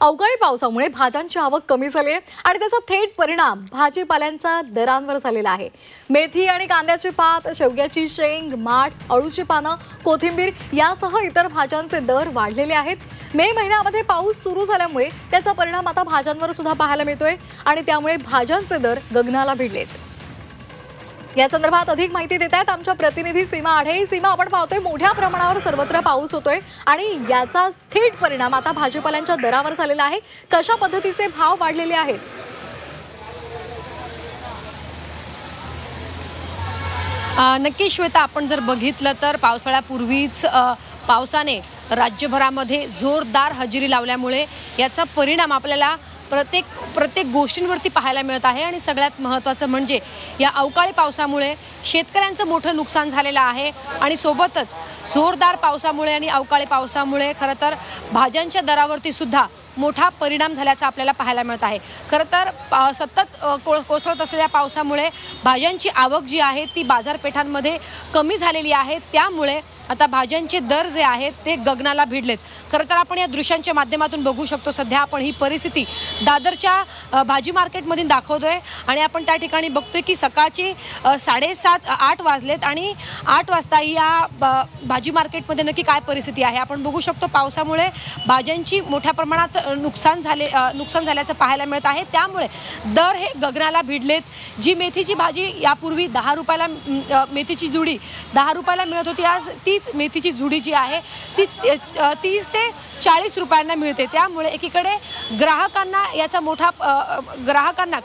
अवकाळी पावसामुळे भाज्यांची आवक कमी झाली आहे आणि त्याचा थेट परिणाम भाजीपाल्यांच्या दरांवर झालेला आहे। मेथी आणि कांद्याची पात, शेवग्याची शेंग, माठ, अळूची पानं, कोथिंबीर यासह इतर भाज्यांचे दर वाढलेले आहेत। मे महिन्यामध्ये पाऊस सुरू झाल्यामुळे त्याचा परिणाम आता भाज्यांवर सुद्धा पाहायला मिळतोय आणि त्यामुळे भाज्यांचे दर गगनाला भिडलेत। या संदर्भात अधिक माहिती देत आहेत आमच्या प्रतिनिधी सीमा आढे। सीमा, आपण पाहतोय मोठ्या प्रमाणावर सर्वत्र पाऊस होतोय आणि याचा थेट परिणाम आता भाजीपाल्यांच्या दरावर झालेला आहे। कशा पद्धतीचे भाव वाढलेले आहेत? नक्की श्वेता, आपण जर बघितलं तर पावसाळ्यापूर्वीच पावसाने राज्यभरामध्ये जोरदार हजेरी लावल्यामुळे याचा परिणाम आपल्याला प्रत्येक गोष्टींवरती पाहायला मिळत आहे आणि सगळ्यात महत्त्वाचं म्हणजे या अवकाळी पावसामुळे शेतकऱ्यांचं मोठं नुकसान झालेलं आहे आणि सोबतच जोरदार पावसामुळे आणि अवकाळी पावसामुळे खरं तर भाज्यांच्या दरावरती सुद्धा मोठा परिणाम झाल्याचा आपल्याला पाहायला मिळत आहे। खरं तर सतत कोसळत असलेल्या पावसामुळे भाज्यांची आवक जी आहे ती बाजारपेठांमध्ये कमी झालेली आहे, त्यामुळे आता भाज्यांचे दर जे आहेत ते गगनाला भिडलेत। खरं तर आपण या दृश्यांच्या माध्यमातून बघू शकतो, सध्या आपण ही परिस्थिती दादरच्या भाजी मार्केटमध्ये दाखवतोय आणि आपण त्या ठिकाणी बघतोय की सकाळचे 7:30-8 वाजलेत आणि 8 वाजता या भाजी मार्केटमध्ये नक्की काय परिस्थिती आहे आपण बघू शकतो। पावसामुळे भाज्यांची मोठ्या प्रमाणात नुकसान झाल्याचं पाहायला मिळत आहे, त्यामुळे दर हे गगनाला भिडलेत। जी मेथीची भाजी यापूर्वी 10 रुपयाला मेथीची जुडी 10 रुपयाला मिळत होती, आज तीच मेथीची जुडी जी आहे ती 30 ते 40 रुपयांना मिळते। त्यामुळे एकीकडे ग्राहकांना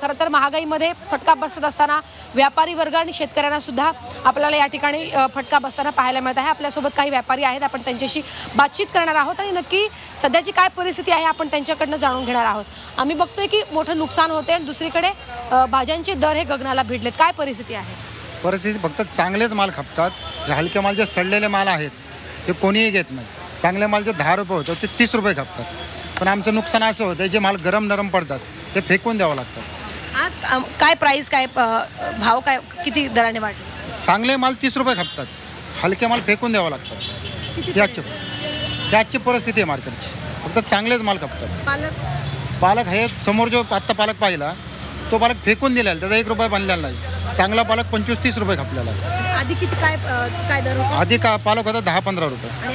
खरं तर महागाईमध्ये फटका बसत असताना व्यापारी वर्ग आणि शेतकऱ्यांना सुद्धा आपल्याला या ठिकाणी फटका बसताना पाहायला मिळत आहे। आपल्यासोबत काही व्यापारी आहेत, आपण त्यांच्याशी बातचीत करणार आहोत आणि नक्की सध्याची काय परिस्थिती आहे आपण त्यांच्याकडनं जाणून घेणार आहोत। आम्ही बघतोय की मोठं नुकसान होते आणि दुसरीकडे भाज्यांचे दर हे गगनाला भिडलेत, काय परिस्थिती आहे? परिस्थिती फक्त चांगलेच माल खपतात, जे हलके माल जे सडलेले माल आहेत ते कोणीही घेत नाही। चांगले माल जे 10 रुपये होतं ते 30 रुपये खपतात, पण आमचं नुकसान असं होतं जे माल गरम नरम पडतात ते फेकून द्यावं लागतं। आज काय प्राइस, काय भाव, काय किती दराने वाढले? चांगले माल 30 रुपये खपतात, हलके माल फेकून द्यावं लागतं। याची परिस्थिती आहे मार्केटची, फक्त चांगलेच माल खपतात। पालक हे समोर जो आत्ता पालक पाहिला तो पालक फेकून दिलेला, त्याचा 1 रुपया बनलेला नाही। चांगला पालक 25-30 रुपये खपलेला आहे। आधी किती काय दर होता? आधी का पालक होता 10-15 रुपये आणि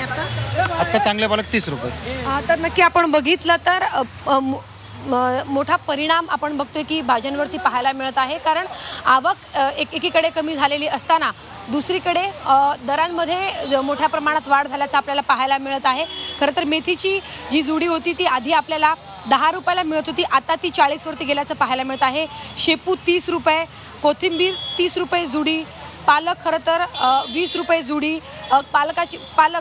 आता चांगले पालक 30 रुपये। तर नक्की आपण बघितलं तर मोठा परिणाम आपण बघतोय की भाज्यांवरती पाहायला मिळत आहे, कारण आवक एकीकडे कमी झालेली असताना दुसरीकडे दरांमध्ये मोठ्या प्रमाणात वाढ झाल्याचं आपल्याला पाहायला मिळत आहे। खरं तर मेथीची जी जुडी होती ती आधी आपल्याला 10 रुपयाला मिळत होती, आता ती 40 वरती गेल्याचं पाहायला मिळत आहे। शेपू 30 रुपये, कोथिंबीर 30 रुपये जुडी, पालक खरं तर 20 रुपये जुडी। पालक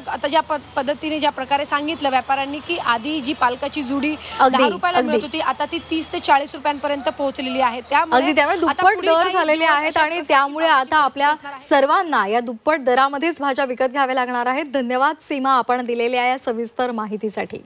आता ज्या पद्धतीने ज्या प्रकारे सांगितलं व्यापाऱ्यांनी की आधी जी पालकाची जुडी 10 रुपयाला मिळत होती आता ती 30 ते 40 रुपयांपर्यंत पोहोचलेली आहे। त्यामुळे दुप्पट दर झालेले आहेत आणि त्यामुळे आता आपल्या सर्वांना या दुप्पट दरामध्येच भाज्या विकत घ्याव्या लागणार आहेत। धन्यवाद सीमा, आपण दिलेल्या या सविस्तर माहितीसाठी।